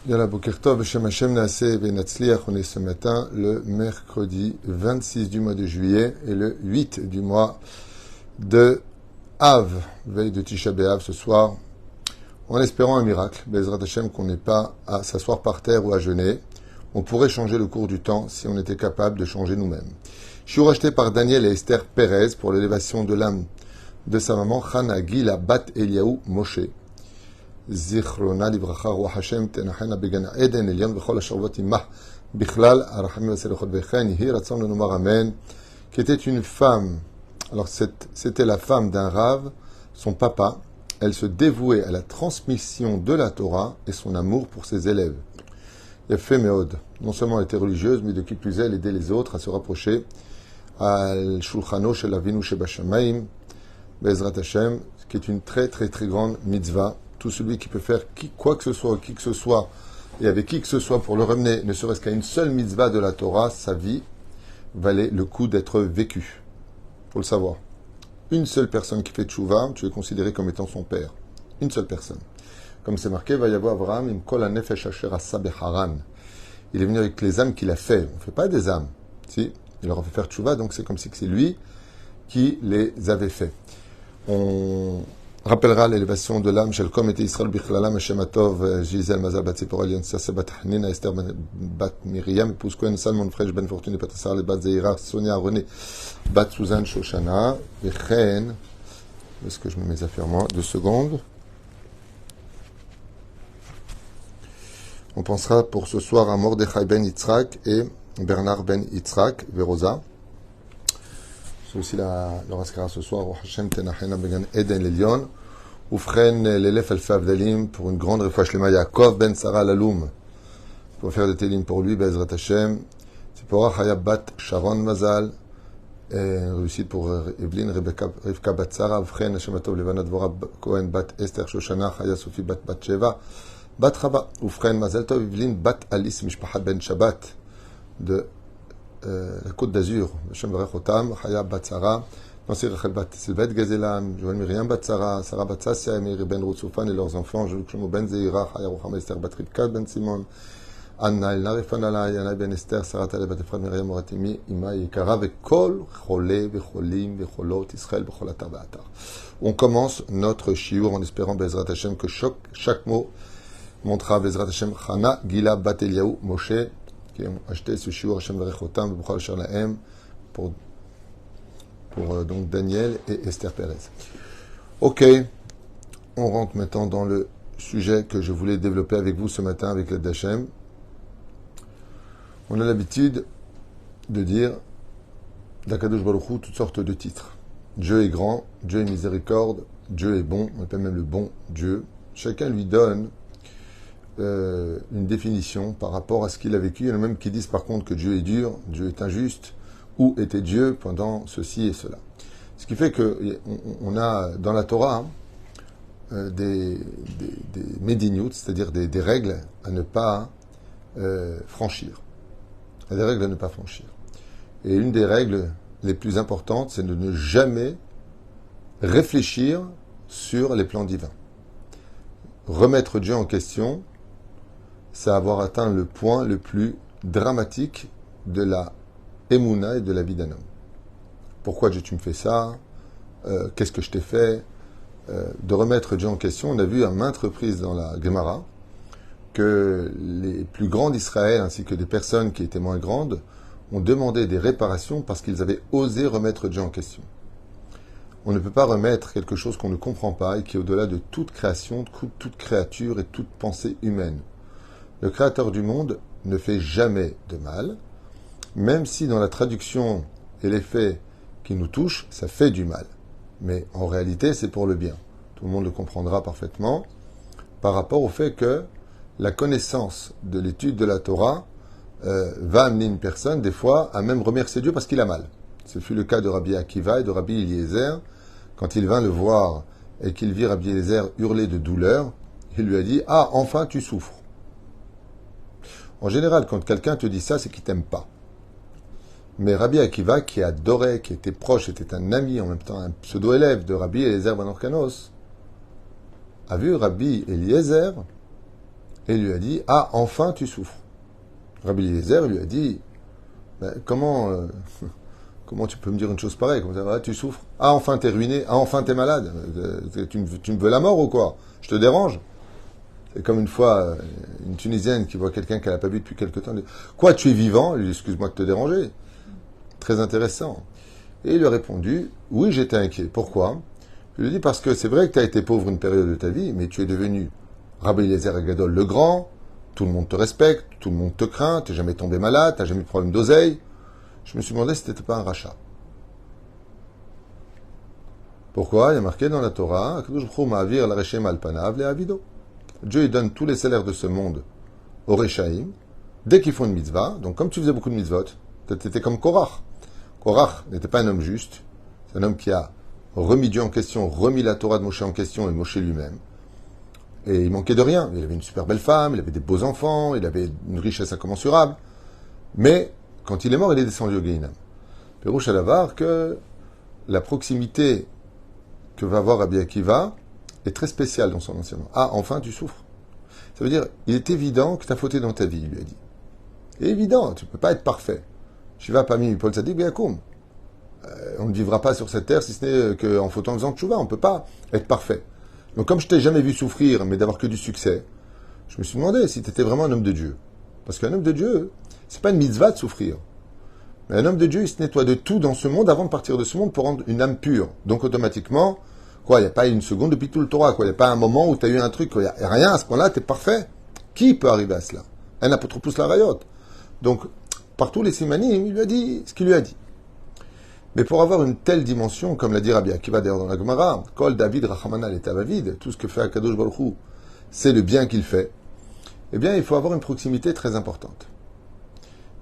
Yalla Boker Tov, Beshem Hashem Naaseh Venatzliach. On est ce matin le mercredi 26 du mois de juillet et le 8 du mois de Av, veille de Tisha B'Av ce soir, en espérant un miracle, Bezrat Hashem, qu'on n'ait pas à s'asseoir par terre ou à jeûner. On pourrait changer le cours du temps si on était capable de changer nous-mêmes. Shiur acheté par Daniel et Esther Pérez pour l'élévation de l'âme de sa maman, Chana Gila Bat Eliaou Moshe. זיכרונה לברכה, רוח השם תנחנה בגן עדן עליון וכל השרבות עמך בכלל הרחמים והסליחות וכן יהי רצון לנו לומר אמן, qui était une femme. Alors c'était la femme d'un rave, son papa. Elle se dévouait à la transmission de la Torah et son amour pour ses élèves. Yafé Meod, non seulement elle était religieuse, mais de qui plus est, elle aidait les autres à se rapprocher al Shulchano Shel Avinu Shebashamayim Bezrat Hashem, qui est une très très très grande mitzvah. Tout celui qui peut faire quoi que ce soit, qui que ce soit, et avec qui que ce soit pour le ramener, ne serait-ce qu'à une seule mitzvah de la Torah, sa vie valait le coup d'être vécue. Faut le savoir. Une seule personne qui fait tchouva, tu es considéré comme étant son père. Une seule personne. Comme c'est marqué, va y avoir Abraham, im kol hanefesh asher asa beharan. Il est venu avec les âmes qu'il a fait. On ne fait pas des âmes. Si, il leur a fait faire tchouva, donc c'est comme si c'est lui qui les avait fait. On rappellera l'élévation de l'âme chez le com était Israël Bichlalam Hashem Atov Gisèle Mazal Bat Zipora Lion Sase Bat Hanina Esther Bat Miriam épouse Cohen Salmon Fresh Ben Fortune Patassar les Bat Zeira Sonia René Bat Suzanne Shoshana Vechen. Est-ce que je mets mes affaires moi 2 secondes. On pensera pour ce soir à Mordechai Ben Yitzhak et Bernard Ben Yitzhak Verosa. C'est aussi leur askara ce soir, au Hashem Tenachena Began Eden Lelion, Oufren l'élève Alfa Avdalim pour une grande refouach lema Yaakov Ben Sarah Laloum, pour faire des télim pour lui, Bezrat Hashem, Tzipora Chaya Bat Sharon Mazal, réussite pour Evelyn Rivka Bat Sarah, Oufren Hashem Atov Levana Dvora Cohen Bat Esther Shoshana, Chaya Sophie Bat Sheva, Bat Chava, Oufren Mazal Tov Evelyn Bat Alice Mishpachat Ben Shabbat, de la Côte d'Azur, Hashem Varech Otam, Chaya Batsara, Nancy Rachel Bat Silvet Gazelam, Joël Myriam Batsara, Sarah Batsassia, Emir Ben Routsoufan et leurs enfants, Joël Shlomo Ben Zeira, Chaya Ruchama Esther Bat Rivka Ben Simon, Anna El Narifanala, Yana Ben Esther, Sarah Taleb Bat Efrat Myriam Moratimi, Ima Yekara, Vekol Cholé, Vecholim, Vecholot, Israël, Vecholatar Baatar. On commence notre shiur en espérant Bezrat Hashem que chaque mot montrera Bezrat Hashem Chana Gila Bat Eliaou Moshe, qui ont acheté ce shiur Hashem Verechotam B'Chol Asher Lahem pour donc Daniel et Esther Pérez. Ok, on rentre maintenant dans le sujet que je voulais développer avec vous ce matin avec l'aide d'Hachem. On a l'habitude de dire d'Akadosh Baruch Hu toutes sortes de titres. Dieu est grand, Dieu est miséricorde, Dieu est bon, on appelle même le bon Dieu. Chacun lui donne une définition par rapport à ce qu'il a vécu. Il y en a même qui disent par contre que Dieu est dur, Dieu est injuste, où était Dieu pendant ceci et cela. Ce qui fait qu'on a dans la Torah des médiniout, c'est-à-dire des règles à ne pas franchir. Des règles à ne pas franchir. Et une des règles les plus importantes, c'est de ne jamais réfléchir sur les plans divins. Remettre Dieu en question, c'est avoir atteint le point le plus dramatique de la émouna et de la vie d'un homme. Pourquoi Dieu tu me fais ça? Qu'est-ce que je t'ai fait? De remettre Dieu en question. On a vu à maintes reprises dans la Gemara que les plus grands d'Israël ainsi que des personnes qui étaient moins grandes ont demandé des réparations parce qu'ils avaient osé remettre Dieu en question. On ne peut pas remettre quelque chose qu'on ne comprend pas et qui est au-delà de toute création, toute créature et toute pensée humaine. Le Créateur du monde ne fait jamais de mal, même si dans la traduction et les faits qui nous touchent, ça fait du mal. Mais en réalité, c'est pour le bien. Tout le monde le comprendra parfaitement par rapport au fait que la connaissance de l'étude de la Torah va amener une personne, des fois, à même remercier Dieu parce qu'il a mal. Ce fut le cas de Rabbi Akiva et de Rabbi Eliezer. Quand il vint le voir et qu'il vit Rabbi Eliezer hurler de douleur, il lui a dit « Ah, enfin tu souffres !» En général, quand quelqu'un te dit ça, c'est qu'il t'aime pas. Mais Rabbi Akiva, qui adorait, qui était proche, était un ami, en même temps un pseudo-élève de Rabbi Eliezer ben Orkanos, a vu Rabbi Eliezer et il lui a dit, ah, enfin tu souffres. Rabbi Eliezer lui a dit, ben, comment tu peux me dire une chose pareille? Comme ça, ah, tu souffres? Ah, enfin t'es ruiné? Ah, enfin t'es malade? Tu me veux la mort ou quoi? Je te dérange? C'est comme une fois, une Tunisienne qui voit quelqu'un qu'elle n'a pas vu depuis quelque temps. Elle dit, quoi, tu es vivant? Elle lui dit, excuse-moi de te déranger. Très intéressant. Et il lui a répondu, oui, j'étais inquiet. Pourquoi? Je lui ai dit, parce que c'est vrai que tu as été pauvre une période de ta vie, mais tu es devenu Rabbi Eliezer Gadol le Grand, tout le monde te respecte, tout le monde te craint, tu n'es jamais tombé malade, tu n'as jamais eu de problème d'oseille. Je me suis demandé si tu n'étais pas un rachat. Pourquoi? Il y a marqué dans la Torah, Dieu il donne tous les salaires de ce monde aux Réchaïm, dès qu'ils font une mitzvah. Donc comme tu faisais beaucoup de mitzvot, tu étais comme Korach. Korach n'était pas un homme juste, c'est un homme qui a remis Dieu en question, remis la Torah de Moshe en question et Moshe lui-même. Et il manquait de rien. Il avait une super belle femme, il avait des beaux enfants, il avait une richesse incommensurable. Mais quand il est mort, il est descendu au Gehinam. Pérouche à l'avar que la proximité que va avoir Rabbi Akiva est très spéciale dans son enseignement. Ah, enfin tu souffres. Ça veut dire, il est évident que tu as fauté dans ta vie, il lui a dit. C'est évident, tu ne peux pas être parfait. Shiva parmi Paul Sadik Beakoum. On ne vivra pas sur cette terre si ce n'est qu'en fautant en faisant tchouva. On ne peut pas être parfait. Donc comme je t'ai jamais vu souffrir, mais d'avoir que du succès, je me suis demandé si tu étais vraiment un homme de Dieu. Parce qu'un homme de Dieu, c'est pas une mitzvah de souffrir. Mais un homme de Dieu, il se nettoie de tout dans ce monde avant de partir de ce monde pour rendre une âme pure. Donc automatiquement, quoi, il n'y a pas une seconde depuis tout le Torah, quoi. Il n'y a pas un moment où tu as eu un truc, il n'y a rien à ce point-là, tu es parfait. Qui peut arriver à cela? Un apotropous la rayotte. Donc, partout les simanim, il lui a dit ce qu'il lui a dit. Mais pour avoir une telle dimension, comme l'a dit Rabbi Akiva d'ailleurs dans la Gemara, Kol David Rachamana l'Etavavid, tout ce que fait Akadosh Baruch Hu, c'est le bien qu'il fait. Eh bien, il faut avoir une proximité très importante.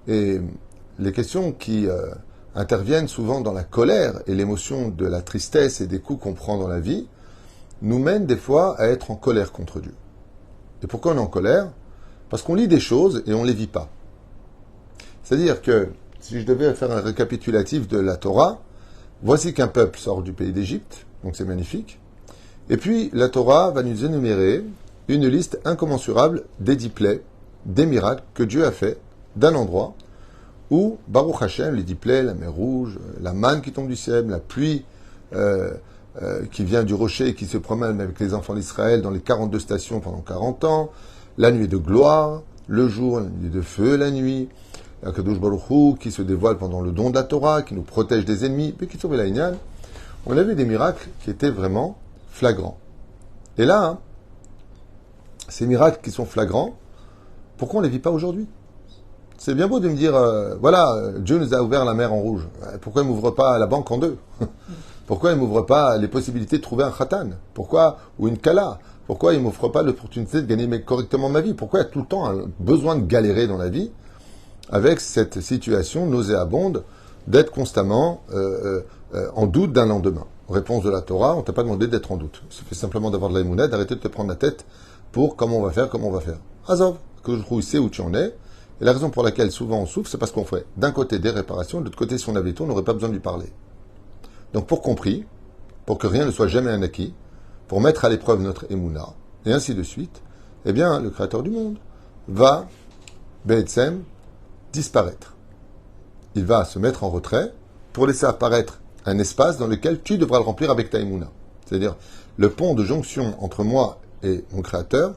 Et les questions qui interviennent souvent dans la colère et l'émotion de la tristesse et des coups qu'on prend dans la vie, nous mènent des fois à être en colère contre Dieu. Et pourquoi on est en colère? Parce qu'on lit des choses et on ne les vit pas. C'est-à-dire que, si je devais faire un récapitulatif de la Torah, voici qu'un peuple sort du pays d'Égypte, donc c'est magnifique, et puis la Torah va nous énumérer une liste incommensurable des 10 plaies, des miracles que Dieu a fait d'un endroit où, Baruch Hashem, les 10 plaies, la mer Rouge, la manne qui tombe du ciel, la pluie qui vient du rocher et qui se promène avec les enfants d'Israël dans les 42 stations pendant 40 ans, la nuit de gloire, le jour, la nuit de feu, la nuit, Akadosh Baruch Hu qui se dévoile pendant le don de la Torah, qui nous protège des ennemis, puis qui sauve la Inyan. On a vu des miracles qui étaient vraiment flagrants. Et là, ces miracles qui sont flagrants, pourquoi on ne les vit pas aujourd'hui? C'est bien beau de me dire, voilà, Dieu nous a ouvert la mer en rouge. Pourquoi il ne m'ouvre pas la banque en deux? Pourquoi il ne m'ouvre pas les possibilités de trouver un khatan? Pourquoi? Ou une kala? Pourquoi il ne m'offre pas l'opportunité de gagner correctement ma vie? Pourquoi il y a tout le temps un besoin de galérer dans la vie avec cette situation nauséabonde d'être constamment en doute d'un lendemain? Réponse de la Torah, on ne t'a pas demandé d'être en doute. Il suffit simplement d'avoir de la émouna, d'arrêter de te prendre la tête pour comment on va faire. Azov, que je trouve, c'est où tu en es. Et la raison pour laquelle souvent on souffre, c'est parce qu'on fait d'un côté des réparations, de l'autre côté, si on avait tout, on n'aurait pas besoin de lui parler. Donc pour compris, pour que rien ne soit jamais un acquis, pour mettre à l'épreuve notre émouna, et ainsi de suite, eh bien, le Créateur du monde va, Be'etzem, disparaître. Il va se mettre en retrait pour laisser apparaître un espace dans lequel tu devras le remplir avec ta émouna. C'est-à-dire, le pont de jonction entre moi et mon Créateur,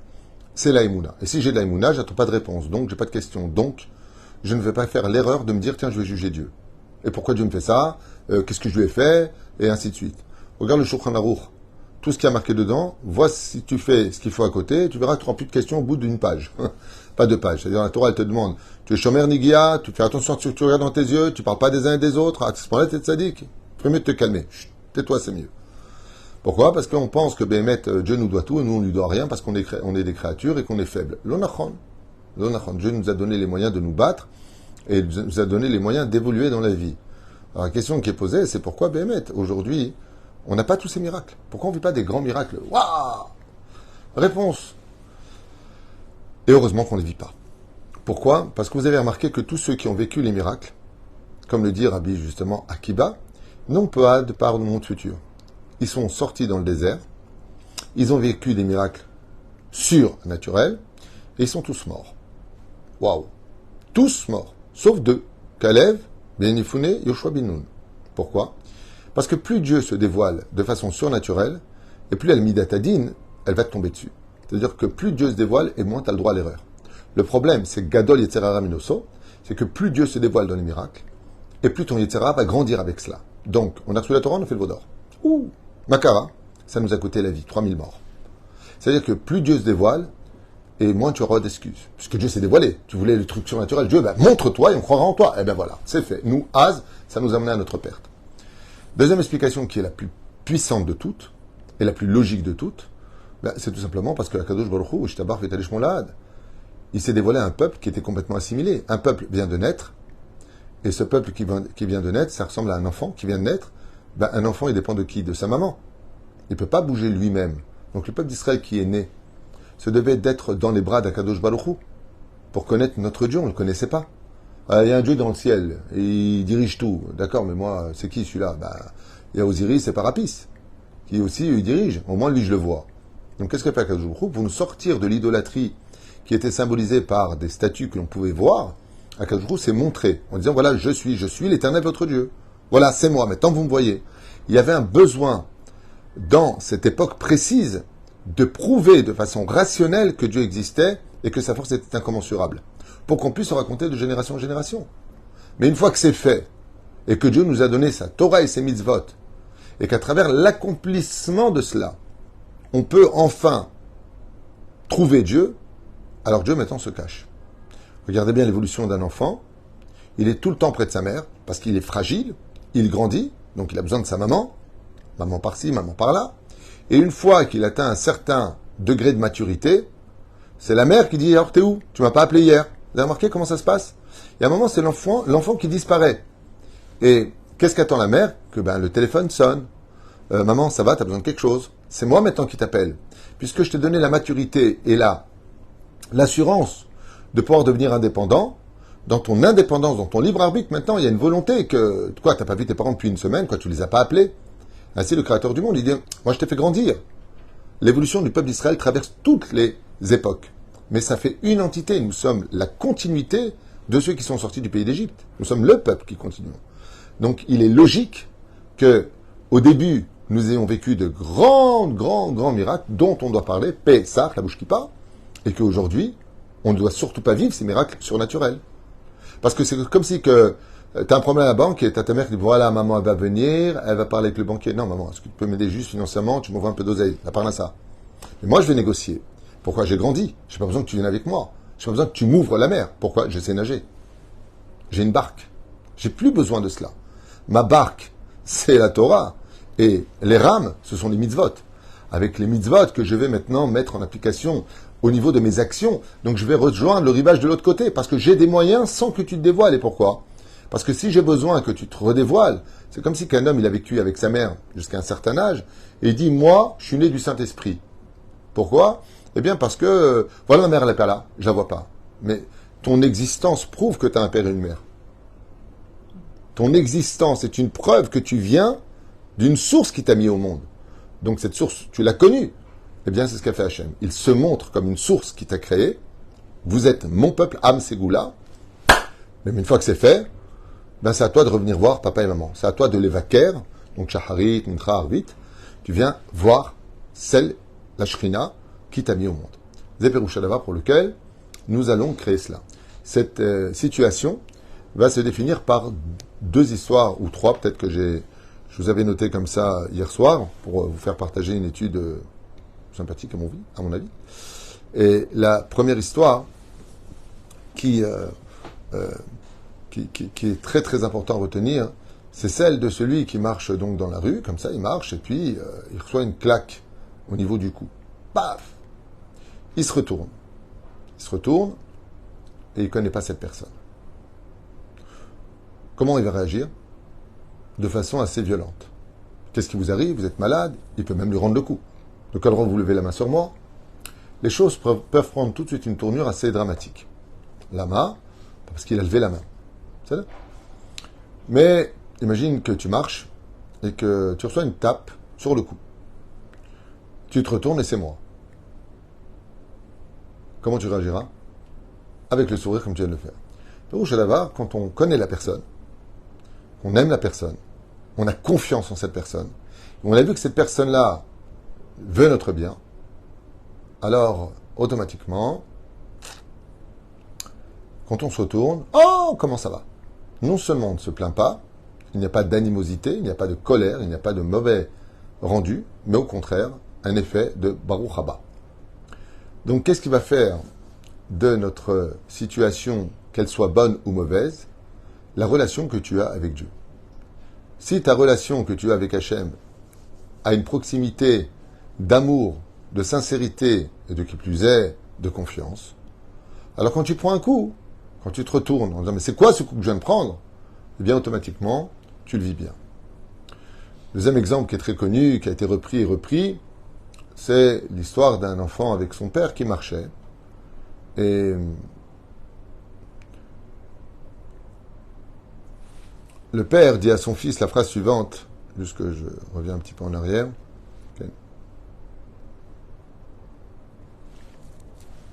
c'est la émouna. Et si j'ai de la émouna, j'attends pas de réponse. Donc, j'ai pas de question. Donc, je ne vais pas faire l'erreur de me dire, tiens, je vais juger Dieu. Et pourquoi Dieu me fait ça? Qu'est-ce que je lui ai fait? Et ainsi de suite. Regarde le Shulchan Aruch. Tout ce qui a marqué dedans, vois si tu fais ce qu'il faut à côté, tu verras que tu n'auras plus de questions au bout d'une page. Pas deux pages. C'est-à-dire, la Torah, elle te demande, tu es shomer nigia, tu fais attention à ce que tu regardes dans tes yeux, tu parles pas des uns et des autres, à ce moment-là, tu es tzaddik. Il faut mieux te calmer. Chut, tais-toi, c'est mieux. Pourquoi? Parce qu'on pense que Béhémet, Dieu nous doit tout et nous on lui doit rien parce qu'on est, on est des créatures et qu'on est faibles. L'onachon. Dieu nous a donné les moyens de nous battre et nous a donné les moyens d'évoluer dans la vie. Alors la question qui est posée, c'est pourquoi Béhémet, aujourd'hui, on n'a pas tous ces miracles? Pourquoi on ne vit pas des grands miracles? Waouh! Réponse. Et heureusement qu'on ne les vit pas. Pourquoi? Parce que vous avez remarqué que tous ceux qui ont vécu les miracles, comme le dit Rabbi justement Akiba, n'ont pas de part du monde futur. Ils sont sortis dans le désert, ils ont vécu des miracles surnaturels, Et ils sont tous morts. Waouh. Tous morts. Sauf deux. Kalev, Ben Yefune, Yoshua bin Nun. Pourquoi? Parce que plus Dieu se dévoile de façon surnaturelle, et plus Al-Midatadin, elle va te tomber dessus. C'est-à-dire que plus Dieu se dévoile, et moins tu as le droit à l'erreur. Le problème, c'est Gadol Yetzerara Minoso, c'est que plus Dieu se dévoile dans les miracles, et plus ton Yetzerara va grandir avec cela. Donc, on a reçu la Torah, on a fait le veau d'or. Ouh, Makara, ça nous a coûté la vie, 3000 morts. C'est-à-dire que plus Dieu se dévoile, et moins tu auras d'excuses. Puisque Dieu s'est dévoilé. Tu voulais le truc surnaturel. Dieu, montre-toi et on croira en toi. Eh bien voilà, c'est fait. Nous, Az, ça nous a amené à notre perte. Deuxième explication qui est la plus puissante de toutes, et la plus logique de toutes, c'est tout simplement parce que la Kadosh Baruch Hu, Ishtabar Vitalish Molad, il s'est dévoilé à un peuple qui était complètement assimilé. Un peuple vient de naître, et ce peuple qui vient de naître, ça ressemble à un enfant qui vient de naître. Un enfant, il dépend de qui? De sa maman. Il ne peut pas bouger lui-même. Donc le peuple d'Israël qui est né, se devait d'être dans les bras d'Akadosh Baruch Hu pour connaître notre Dieu, on ne le connaissait pas. Il y a un Dieu dans le ciel, et il dirige tout. D'accord, mais moi, c'est qui celui-là? Il y a Osiris et Parapis, qui aussi, il dirige. Au moins, lui, je le vois. Donc, qu'est-ce que fait Akadosh Baruch Hu? Pour nous sortir de l'idolâtrie qui était symbolisée par des statues que l'on pouvait voir, Akadosh Baruch Hu s'est montré en disant, voilà, je suis l'Éternel votre Dieu. Voilà, c'est moi, maintenant vous me voyez. Il y avait un besoin, dans cette époque précise, de prouver de façon rationnelle que Dieu existait et que sa force était incommensurable, pour qu'on puisse se raconter de génération en génération. Mais une fois que c'est fait, et que Dieu nous a donné sa Torah et ses mitzvot, et qu'à travers l'accomplissement de cela, on peut enfin trouver Dieu, alors Dieu maintenant se cache. Regardez bien l'évolution d'un enfant, il est tout le temps près de sa mère, parce qu'il est fragile, il grandit, donc il a besoin de sa maman par-ci, maman par-là, et une fois qu'il atteint un certain degré de maturité, c'est la mère qui dit « Alors, t'es où? Tu m'as pas appelé hier. » Vous avez remarqué comment ça se passe? Et à un moment, c'est l'enfant qui disparaît. Et qu'est-ce qu'attend la mère? Que le téléphone sonne. Maman, ça va, t'as besoin de quelque chose. C'est moi maintenant qui t'appelle. Puisque je t'ai donné la maturité et l'assurance de pouvoir devenir indépendant, dans ton indépendance, dans ton libre arbitre, maintenant, il y a une volonté que... Quoi, t'as pas vu tes parents depuis une semaine, quoi, tu les as pas appelés? Ainsi, le Créateur du monde, il dit, moi je t'ai fait grandir. L'évolution du peuple d'Israël traverse toutes les époques. Mais ça fait une entité. Nous sommes la continuité de ceux qui sont sortis du pays d'Égypte. Nous sommes le peuple qui continue. Donc, il est logique que, au début, nous ayons vécu de grands miracles dont on doit parler, Pessah, la bouche qui part, et qu'aujourd'hui, on ne doit surtout pas vivre ces miracles surnaturels. Parce que c'est comme si que t'as un problème à la banque et t'as ta mère qui dit voilà, maman, elle va venir, elle va parler avec le banquier. Non, maman, est-ce que tu peux m'aider juste financièrement? Tu m'envoies un peu d'oseille. Elle parle à ça. Mais moi, je vais négocier. Pourquoi? J'ai grandi. J'ai pas besoin que tu viennes avec moi. J'ai pas besoin que tu m'ouvres la mer. Pourquoi? Je sais nager. J'ai une barque. J'ai plus besoin de cela. Ma barque, c'est la Torah. Et les rames, ce sont les mitzvot. Avec les mitzvot que je vais maintenant mettre en application au niveau de mes actions. Donc je vais rejoindre le rivage de l'autre côté. Parce que j'ai des moyens sans que tu te dévoiles. Et pourquoi? Parce que si j'ai besoin que tu te redévoiles, c'est comme si qu'un homme, il a vécu avec sa mère jusqu'à un certain âge, et il dit, moi, je suis né du Saint-Esprit. Pourquoi? Eh bien, parce que, voilà, ma mère, elle n'est pas là, je la vois pas. Mais ton existence prouve que tu as un père et une mère. Ton existence est une preuve que tu viens d'une source qui t'a mis au monde. Donc cette source, tu l'as connue. Eh bien, c'est ce qu'a fait Hachem. Il se montre comme une source qui t'a créé. Vous êtes mon peuple, Am Ségoula. Mais une fois que c'est fait, c'est à toi de revenir voir papa et maman. C'est à toi de les vaquer, donc Shaharit, Mincha, Arvit. Tu viens voir celle, la Shrina, qui t'a mis au monde. Zéperouchadava pour lequel nous allons créer cela. Cette situation va se définir par deux histoires, ou trois, peut-être que je vous avais noté comme ça hier soir, pour vous faire partager une étude sympathique à mon avis. Et la première histoire qui est très très important à retenir, c'est celle de celui qui marche donc dans la rue, comme ça, il marche, et puis il reçoit une claque au niveau du cou. Paf! Il se retourne. Et il ne connaît pas cette personne. Comment il va réagir? De façon assez violente. Qu'est-ce qui vous arrive? Vous êtes malade? Il peut même lui rendre le coup. De quel droit vous levez la main sur moi? Les choses peuvent prendre tout de suite une tournure assez dramatique. Lama, parce qu'il a levé la main. C'est là. Mais imagine que tu marches et que tu reçois une tape sur le cou. Tu te retournes et c'est moi. comment tu réagiras? Avec le sourire comme tu viens de le faire. Rouge à la quand on connaît la personne, on aime la personne, on a confiance en cette personne, on a vu que cette personne-là veut notre bien, alors automatiquement, quand on se retourne, oh, comment ça va? Non seulement on ne se plaint pas, il n'y a pas d'animosité, il n'y a pas de colère, il n'y a pas de mauvais rendu, mais au contraire, un effet de Baruch Haba. Donc qu'est-ce qui va faire de notre situation, qu'elle soit bonne ou mauvaise, la relation que tu as avec Dieu? Si ta relation que tu as avec Hachem a une proximité d'amour, de sincérité et de qui plus est, de confiance, alors quand tu prends un coup, quand tu te retournes en disant mais c'est quoi ce coup que je viens de prendre? Eh bien automatiquement, tu le vis bien. Deuxième exemple qui est très connu, qui a été repris et repris, c'est l'histoire d'un enfant avec son père qui marchait. Et le père dit à son fils la phrase suivante, juste que je reviens un petit peu en arrière. Okay.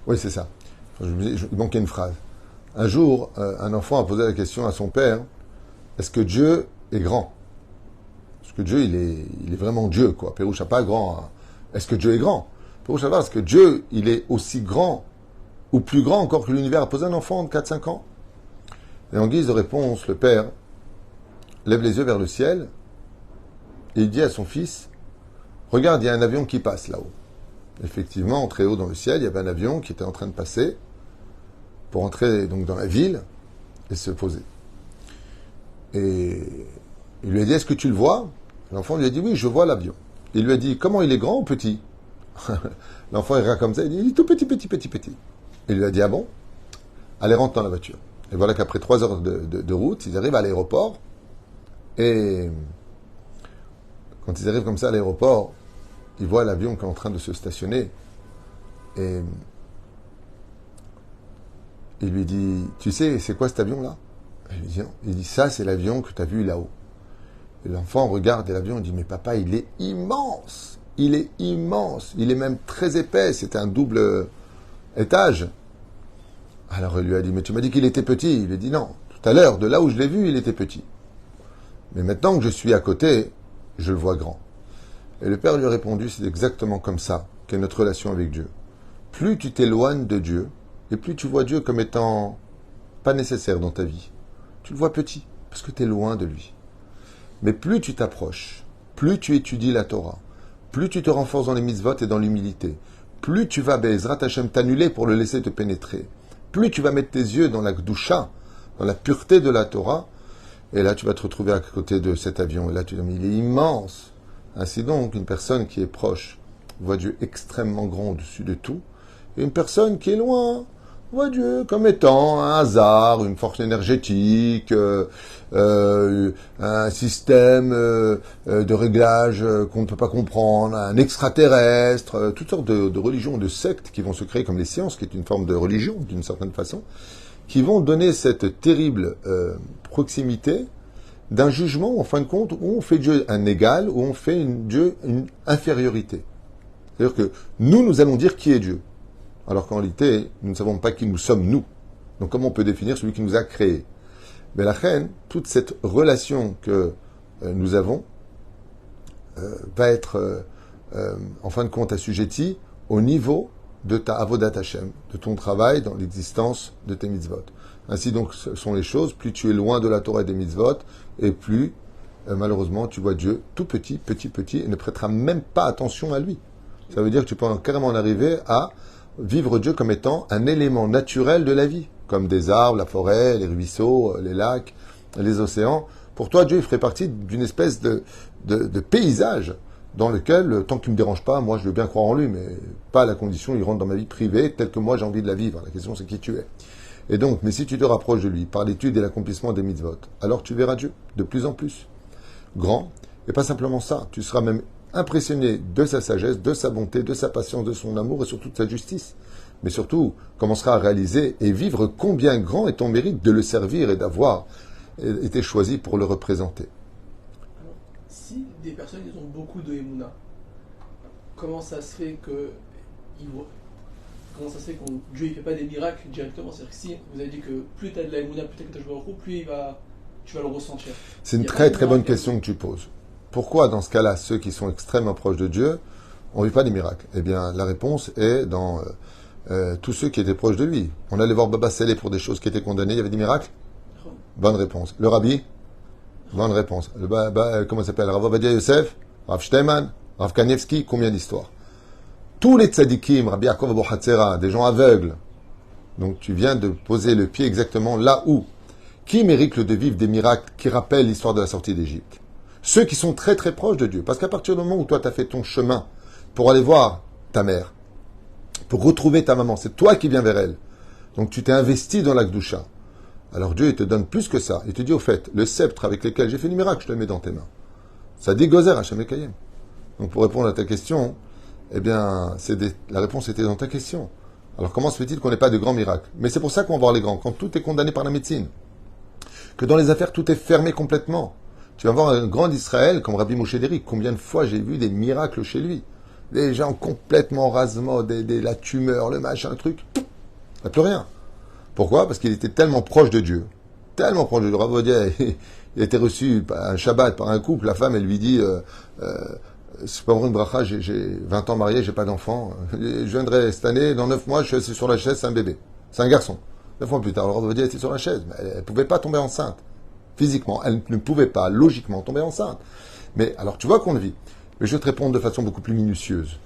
Oui, c'est ça. Il manquait une phrase. Un jour, un enfant a posé la question à son père, est-ce que Dieu est grand? Est-ce que Dieu, il est vraiment Dieu, quoi? Péroucha, pas grand. Hein. Est-ce que Dieu est grand? Péroucha, est-ce que Dieu, il est aussi grand, ou plus grand encore que l'univers? A posé un enfant de 4-5 ans. Et en guise de réponse, le père lève les yeux vers le ciel, et il dit à son fils, regarde, il y a un avion qui passe là-haut. Effectivement, très haut dans le ciel, il y avait un avion qui était en train de passer, pour entrer donc dans la ville, et se poser. Et il lui a dit, est-ce que tu le vois? L'enfant lui a dit, oui, je vois l'avion. Il lui a dit, comment il est grand ou petit? L'enfant il regarde comme ça, il dit, il est tout petit, petit, petit, petit. Il lui a dit, ah bon? Allez, rentre dans la voiture. Et voilà qu'après 3 heures de route, ils arrivent à l'aéroport. Et quand ils arrivent comme ça à l'aéroport, ils voient l'avion qui est en train de se stationner. Et il lui dit, tu sais, c'est quoi cet avion-là? Il dit, ça, c'est l'avion que tu as vu là-haut. Et l'enfant regarde l'avion et dit, mais papa, il est immense. Il est immense. Il est même très épais. C'est un double étage. Alors il lui a dit, mais tu m'as dit qu'il était petit. Il lui a dit, non. Tout à l'heure, de là où je l'ai vu, il était petit. Mais maintenant que je suis à côté, je le vois grand. Et le père lui a répondu, c'est exactement comme ça qu'est notre relation avec Dieu. Plus tu t'éloignes de Dieu, et plus tu vois Dieu comme étant pas nécessaire dans ta vie. Tu le vois petit, parce que tu es loin de lui. Mais plus tu t'approches, plus tu étudies la Torah, plus tu te renforces dans les mitzvot et dans l'humilité, plus tu vas, Be'ezrat Hashem, t'annuler pour le laisser te pénétrer, plus tu vas mettre tes yeux dans la Gdusha, dans la pureté de la Torah, et là tu vas te retrouver à côté de cet avion, et là tu dis, mais il est immense. Ainsi donc, une personne qui est proche voit Dieu extrêmement grand au-dessus de tout, et une personne qui est loin voit Dieu comme étant un hasard, une force énergétique, un système de réglage qu'on ne peut pas comprendre, un extraterrestre, toutes sortes de religions, de sectes qui vont se créer comme les sciences, qui est une forme de religion d'une certaine façon, qui vont donner cette terrible proximité d'un jugement, en fin de compte, où on fait Dieu un égal, où on fait Dieu une infériorité. C'est-à-dire que nous allons dire qui est Dieu. Alors qu'en réalité, nous ne savons pas qui nous sommes, nous. Donc comment on peut définir celui qui nous a créés? Mais la reine, toute cette relation que nous avons va être, en fin de compte, assujettie au niveau de ta avodat Hashem, de ton travail dans l'existence de tes mitzvot. Ainsi donc, ce sont les choses, plus tu es loin de la Torah et des mitzvot, et plus, malheureusement, tu vois Dieu tout petit, petit, petit, et ne prêtera même pas attention à lui. Ça veut dire que tu peux carrément en arriver à vivre Dieu comme étant un élément naturel de la vie, comme des arbres, la forêt, les ruisseaux, les lacs, les océans. Pour toi, Dieu il ferait partie d'une espèce de paysage dans lequel, tant qu'il ne me dérange pas, moi je veux bien croire en lui, mais pas à la condition il rentre dans ma vie privée telle que moi j'ai envie de la vivre. La question c'est qui tu es. Et donc, mais si tu te rapproches de lui par l'étude et l'accomplissement des mitzvot, alors tu verras Dieu de plus en plus grand. Et pas simplement ça, tu seras même impressionné de sa sagesse, de sa bonté, de sa patience, de son amour et surtout de sa justice. Mais surtout, commencera à réaliser et vivre combien grand est ton mérite de le servir et d'avoir été choisi pour le représenter. Alors, si des personnes ils ont beaucoup de Emouna, comment ça se fait que comment ça se fait que Dieu ne fait pas des miracles directement? C'est-à-dire que si vous avez dit que plus tu as de la émouna, plus tu as Kadosh Baruch Hu, plus tu vas le ressentir. C'est une Il y a très pas très de bonne miracle. question que tu poses. Pourquoi, dans ce cas-là, ceux qui sont extrêmement proches de Dieu, on ne vit pas des miracles? Eh bien, la réponse est dans tous ceux qui étaient proches de lui. On allait voir Baba Saleh pour des choses qui étaient condamnées, il y avait des miracles? Bonne réponse. Le Rabbi? Bonne réponse. Comment ça s'appelle? Rav Ovadia Yosef? Rav Shteiman? Rav Kanievski? Combien d'histoires? Tous les tzadikim, Rabbi Yaakov Abu Hatzera, des gens aveugles. Donc tu viens de poser le pied exactement là où. Qui mérite de vivre des miracles qui rappellent l'histoire de la sortie d'Égypte? Ceux qui sont très très proches de Dieu. Parce qu'à partir du moment où toi tu as fait ton chemin pour aller voir ta mère, pour retrouver ta maman, c'est toi qui viens vers elle. Donc tu t'es investi dans la Gdusha. Alors Dieu il te donne plus que ça. Il te dit au fait, le sceptre avec lequel j'ai fait des miracles, je te le mets dans tes mains. Ça dit Gozer Hashem Ekayem. Donc pour répondre à ta question, eh bien, la réponse était dans ta question. Alors comment se fait-il qu'on n'ait pas de grands miracles? Mais c'est pour ça qu'on va voir les grands. Quand tout est condamné par la médecine, que dans les affaires tout est fermé complètement. Tu vas voir un grand d'Israël comme Rabbi Moshe Deri. Combien de fois j'ai vu des miracles chez lui? Des gens complètement rasement, la tumeur, le machin, le truc. Il n'y a plus rien. Pourquoi? Parce qu'il était tellement proche de Dieu. Tellement proche de Dieu. Rav Ovadia, il a été reçu un Shabbat par un couple. La femme, elle lui dit c'est pas une bracha, j'ai 20 ans marié, j'ai pas d'enfant. Je viendrai cette année, dans 9 mois, je suis assis sur la chaise, c'est un bébé. C'est un garçon. 9 mois plus tard, alors Rav Ovadia était sur la chaise. Mais elle ne pouvait pas tomber enceinte. Physiquement, elle ne pouvait pas, logiquement, tomber enceinte. Mais alors, tu vois qu'on le vit. Mais je vais te répondre de façon beaucoup plus minutieuse.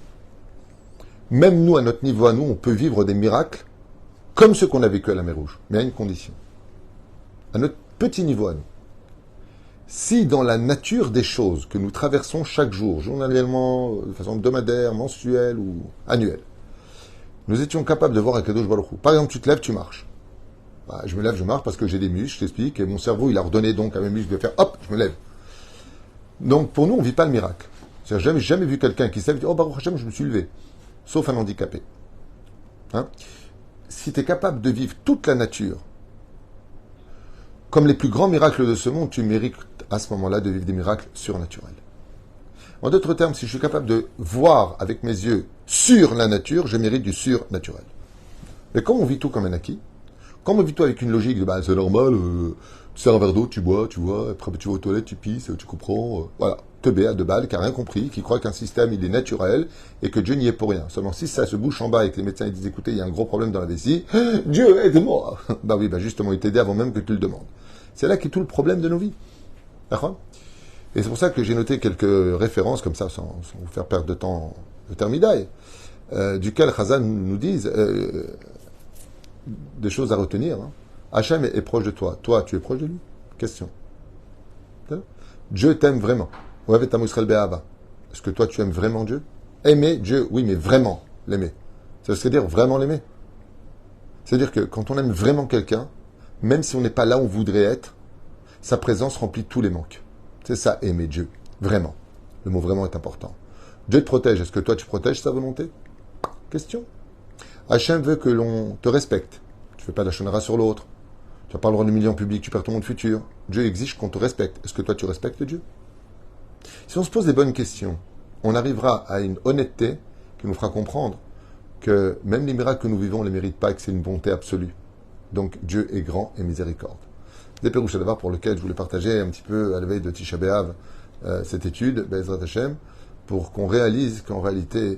Même nous, à notre niveau, à nous, on peut vivre des miracles comme ceux qu'on a vécu à la mer Rouge. Mais à une condition. À notre petit niveau, à nous. Si dans la nature des choses que nous traversons chaque jour, journalièrement, de façon hebdomadaire, mensuelle ou annuelle, nous étions capables de voir Akadosh Baruch Hu. Par exemple, tu te lèves, tu marches. Bah, je me lève, je marche parce que j'ai des muscles, je t'explique, et mon cerveau, il a ordonné donc à mes muscles de faire hop, je me lève. Donc pour nous, on ne vit pas le miracle. C'est-à-dire, j'ai jamais vu quelqu'un qui s'est dit, oh Baruch Hashem, je me suis levé. Sauf un handicapé. Hein? Si tu es capable de vivre toute la nature, comme les plus grands miracles de ce monde, tu mérites à ce moment-là de vivre des miracles surnaturels. En d'autres termes, si je suis capable de voir avec mes yeux sur la nature, je mérite du surnaturel. Mais comme on vit tout comme un acquis, comme on vit tout avec une logique de c'est normal, tu sers un verre d'eau, tu bois, après tu vas aux toilettes, tu pisses, tu comprends, voilà. Teubé à 2 balles, qui n'a rien compris, qui croit qu'un système il est naturel et que Dieu n'y est pour rien. Seulement si ça se bouche en bas et que les médecins ils disent écoutez, il y a un gros problème dans la vessie, Dieu aide-moi. Bah oui, bah justement, il t'aide avant même que tu le demandes. C'est là qu'est tout le problème de nos vies. D'accord? Et c'est pour ça que j'ai noté quelques références comme ça, sans vous faire perdre de temps de termidaille, duquel Chazan nous disent des choses à retenir. Hein. Hachem est proche de toi. Toi, tu es proche de lui? Question. Dieu t'aime vraiment. Est-ce que toi, tu aimes vraiment Dieu? Aimer Dieu, oui, mais vraiment l'aimer. Ça veut dire vraiment l'aimer. C'est-à-dire que quand on aime vraiment quelqu'un, même si on n'est pas là où on voudrait être, sa présence remplit tous les manques. C'est ça, aimer Dieu. Vraiment. Le mot vraiment est important. Dieu te protège. Est-ce que toi, tu protèges sa volonté? Question. Hachem veut que l'on te respecte. Tu ne fais pas de la shonara sur l'autre. Tu n'as pas le droit d'humilier en public, tu perds ton monde futur. Dieu exige qu'on te respecte. Est-ce que toi, tu respectes Dieu? Si on se pose des bonnes questions, on arrivera à une honnêteté qui nous fera comprendre que même les miracles que nous vivons ne les méritent pas et que c'est une bonté absolue. Donc Dieu est grand et miséricorde. Des Pérouches Adavar pour lequel je voulais partager un petit peu à la veille de Tisha B'Av cette étude, Be'ezrat Hashem, pour qu'on réalise qu'en réalité,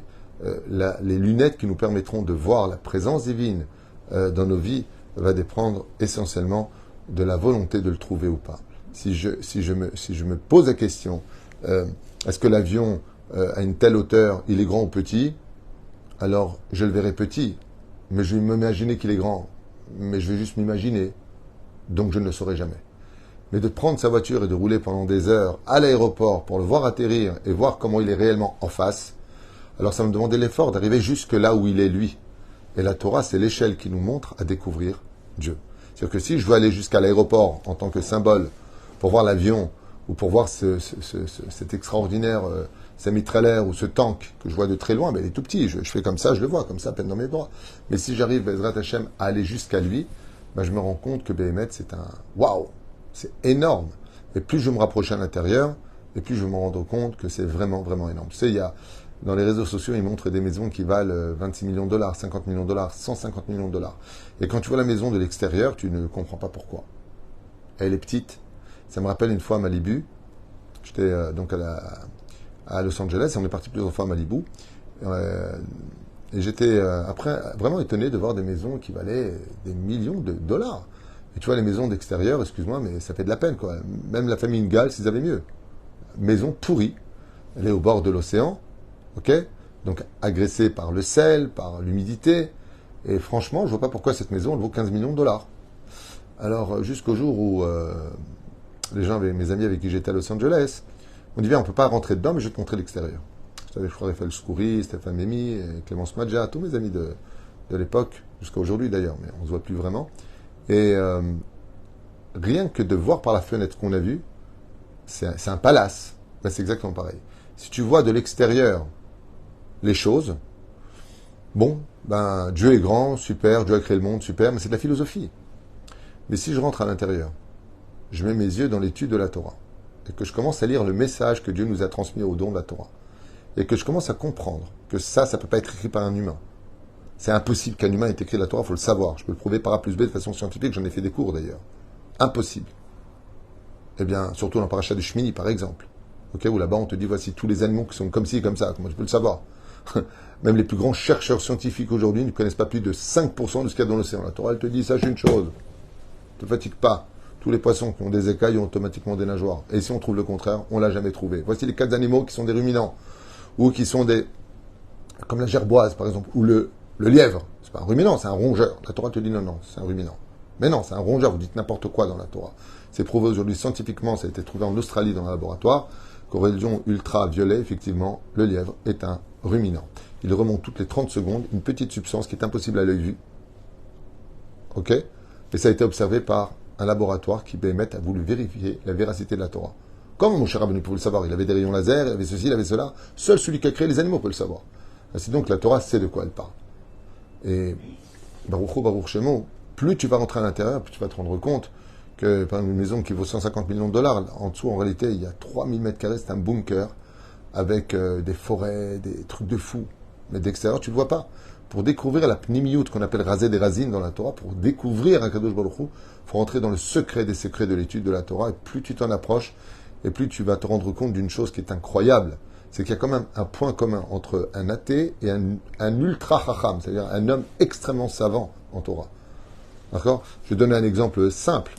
les lunettes qui nous permettront de voir la présence divine dans nos vies va dépendre essentiellement de la volonté de le trouver ou pas. Si je me pose la question, est-ce que l'avion à une telle hauteur, il est grand ou petit? Alors je le verrai petit, mais je vais m'imaginer qu'il est grand, mais je vais juste m'imaginer, donc je ne le saurai jamais. Mais de prendre sa voiture et de rouler pendant des heures à l'aéroport pour le voir atterrir et voir comment il est réellement en face, alors ça me demandait l'effort d'arriver jusque là où il est lui. Et la Torah, c'est l'échelle qui nous montre à découvrir Dieu. C'est-à-dire que si je veux aller jusqu'à l'aéroport en tant que symbole pour voir l'avion ou pour voir cet extraordinaire semi-trailer ou ce tank que je vois de très loin, ben il est tout petit, je fais comme ça, je le vois comme ça à peine dans mes bras. Mais si j'arrive, Bezrat Hashem, à aller jusqu'à lui, ben je me rends compte que Béhémet, c'est un waouh, c'est énorme. Et plus je me rapproche à l'intérieur, et plus je me rends compte que c'est vraiment, vraiment énorme. Tu sais, il y a Dans les réseaux sociaux, ils montrent des maisons qui valent 26 millions de dollars, 50 millions de dollars, 150 millions de dollars. Et quand tu vois la maison de l'extérieur, tu ne comprends pas pourquoi. Elle est petite. Ça me rappelle une fois à Malibu. J'étais donc à Los Angeles et on est parti plusieurs fois à Malibu. Et j'étais après vraiment étonné de voir des maisons qui valaient des millions de dollars. Et tu vois les maisons d'extérieur, excuse-moi, mais ça fait de la peine, quoi. Même la famille Ingalls, ils avaient mieux. Maison pourrie. Elle est au bord de l'océan, ok? Donc agressée par le sel, par l'humidité. Et franchement, je vois pas pourquoi cette maison elle vaut 15 millions de dollars. Alors jusqu'au jour où les gens, mes amis avec qui j'étais à Los Angeles, on dit viens, on peut pas rentrer dedans, mais je vais te montrer l'extérieur. J'étais avec Raphaël Skoury, Stéphane Mémy, Clémence Madja, tous mes amis de l'époque, jusqu'à aujourd'hui d'ailleurs, mais on se voit plus vraiment. Et rien que de voir par la fenêtre qu'on a vue, c'est un palace. Ben, c'est exactement pareil. Si tu vois de l'extérieur les choses, bon, ben Dieu est grand, super, Dieu a créé le monde, super, mais c'est de la philosophie. Mais si je rentre à l'intérieur, je mets mes yeux dans l'étude de la Torah, et que je commence à lire le message que Dieu nous a transmis au don de la Torah, et que je commence à comprendre que ça ne peut pas être écrit par un humain. C'est impossible qu'un humain ait écrit la Torah, il faut le savoir. Je peux le prouver par A plus B de façon scientifique, j'en ai fait des cours d'ailleurs. Impossible. Eh bien, surtout dans le parachat de Shmini, par exemple. Ok, où là-bas on te dit, voici tous les animaux qui sont comme ci, comme ça. Comment je peux le savoir? Même les plus grands chercheurs scientifiques aujourd'hui ne connaissent pas plus de 5% de ce qu'il y a dans l'océan. La Torah, elle te dit, sache une chose. Ne te fatigue pas. Tous les poissons qui ont des écailles ont automatiquement des nageoires. Et si on trouve le contraire, on l'a jamais trouvé. Voici les 4 animaux qui sont des ruminants. Ou qui sont des... comme la gerboise, par exemple. Ou le lièvre. C'est pas un ruminant, c'est un rongeur. La Torah te dit non, c'est un ruminant. Mais non, c'est un rongeur. Vous dites n'importe quoi dans la Torah. C'est prouvé aujourd'hui scientifiquement, ça a été trouvé en Australie dans un laboratoire, qu'aux rayons ultraviolets, effectivement, le lièvre est un ruminant. Il remonte toutes les 30 secondes une petite substance qui est impossible à l'œil vu. Ok? Et ça a été observé par un laboratoire qui, Béhémet, a voulu vérifier la véracité de la Torah. Comment mon cher Rabbeinu pouvait le savoir? Il avait des rayons laser, il avait ceci, il avait cela. Seul celui qui a créé les animaux peut le savoir. C'est donc la Torah sait de quoi elle parle. Et Baruch Hu, Baruch Shemo, plus tu vas rentrer à l'intérieur, plus tu vas te rendre compte que, par exemple, une maison qui vaut 150 millions de dollars, en dessous, en réalité, il y a 3000 mètres carrés, c'est un bunker, avec des forêts, des trucs de fou. Mais d'extérieur, tu ne le vois pas. Pour découvrir la pnimiout, qu'on appelle rasé des racines dans la Torah, pour découvrir Akadosh Baruch Hu, il faut rentrer dans le secret des secrets de l'étude de la Torah, et plus tu t'en approches, et plus tu vas te rendre compte d'une chose qui est incroyable. C'est qu'il y a quand même un point commun entre un athée et un ultra chacham, c'est-à-dire un homme extrêmement savant en Torah. D'accord? Je vais donner un exemple simple.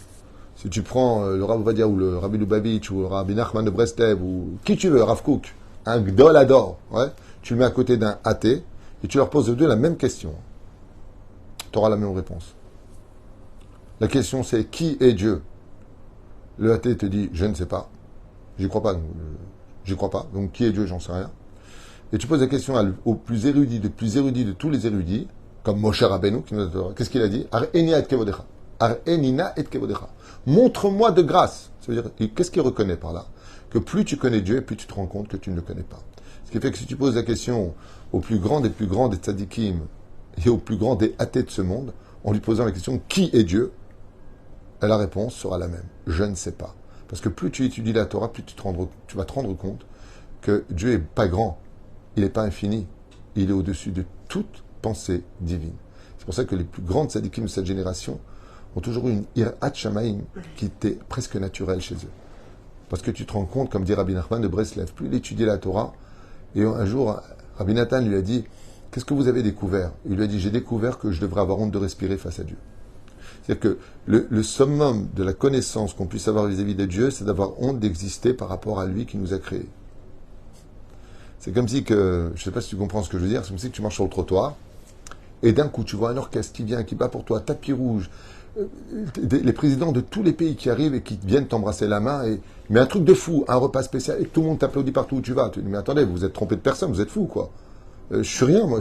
Si tu prends le Rav Ovadia ou le Rabbi Lubavitch ou le Rabbi Nachman de Breslev ou qui tu veux, Rav Kook, un Gdol Ador, ouais, tu le mets à côté d'un athée et tu leur poses aux deux la même question. Tu auras la même réponse. La question c'est qui est Dieu? Le athée te dit je ne sais pas, j'y crois pas, j'y crois pas, donc qui est Dieu, j'en sais rien. Et tu poses la question au plus érudit de tous les érudits, comme Moshe Rabbeinu, qui nous a... Qu'est-ce qu'il a dit? Ar-enina et kevodecha. Ar-enina et kevodecha. Montre-moi de grâce. Ça veut dire, qu'est-ce qu'il reconnaît par là? Que plus tu connais Dieu, plus tu te rends compte que tu ne le connais pas. Ce qui fait que si tu poses la question au plus grand des tzadikim et au plus grand des athées de ce monde, en lui posant la question qui est Dieu, la réponse sera la même. Je ne sais pas. Parce que plus tu étudies la Torah, plus tu vas te rendre compte que Dieu n'est pas grand, il n'est pas infini, il est au-dessus de toute pensée divine. C'est pour ça que les plus grandes tzadikim de cette génération ont toujours eu une irat shamaim qui était presque naturelle chez eux. Parce que tu te rends compte, comme dit Rabbi Nachman de Breslev, plus il étudiait la Torah, et un jour, Rabbi Nathan lui a dit, qu'est-ce que vous avez découvert? Il lui a dit, j'ai découvert que je devrais avoir honte de respirer face à Dieu. C'est-à-dire que le summum de la connaissance qu'on puisse avoir vis-à-vis de Dieu, c'est d'avoir honte d'exister par rapport à lui qui nous a créés. C'est comme si que, je ne sais pas si tu comprends ce que je veux dire, c'est comme si que tu marches sur le trottoir, et d'un coup tu vois un orchestre qui vient, qui bat pour toi, tapis rouge, les présidents de tous les pays qui arrivent et qui viennent t'embrasser la main, mais un truc de fou, un repas spécial, et tout le monde t'applaudit partout où tu vas. Tu dis, mais attendez, vous êtes trompé de personne, vous êtes fou, quoi. Je suis rien, moi.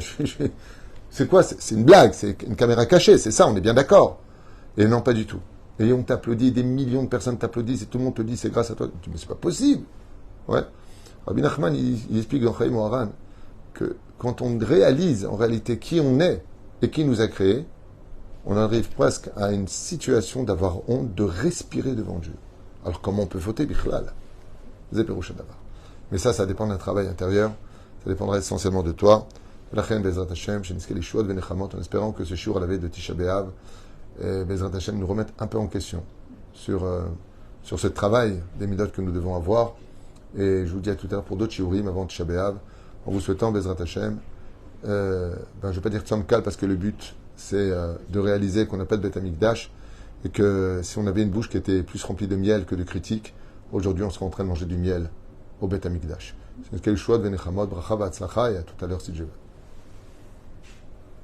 C'est quoi? C'est une blague, c'est une caméra cachée, c'est ça, on est bien d'accord. Et non, pas du tout. Et on t'applaudit, des millions de personnes t'applaudissent, et tout le monde te dit, c'est grâce à toi. Tu dis, mais c'est pas possible. Ouais. Rabbi Nachman, il explique dans Chaim Moharan que quand on réalise en réalité qui on est et qui nous a créés, on arrive presque à une situation d'avoir honte de respirer devant Dieu. Alors comment on peut fauter, Bichlal? Mais ça dépend d'un travail intérieur, Ça dépendra essentiellement de toi. Lachem Bezrat Hashem, Sheniske Lishuot Venechamot, en espérant que ce shiur à la veille de Tisha B'Av, Bezrat Hashem nous remette un peu en question sur ce travail des midot que nous devons avoir. Et je vous dis à tout à l'heure pour d'autres shiurim avant Tisha B'Av, en vous souhaitant Bezrat Hashem, je ne vais pas dire Tzom Kal parce que le but c'est de réaliser qu'on n'a pas de Beth Amikdash et que si on avait une bouche qui était plus remplie de miel que de critiques, aujourd'hui on serait en train de manger du miel au Beth Amikdash. C'est quel choix de Venechamot, Bracha, Vatzlacha, et à tout à l'heure si Dieu veut.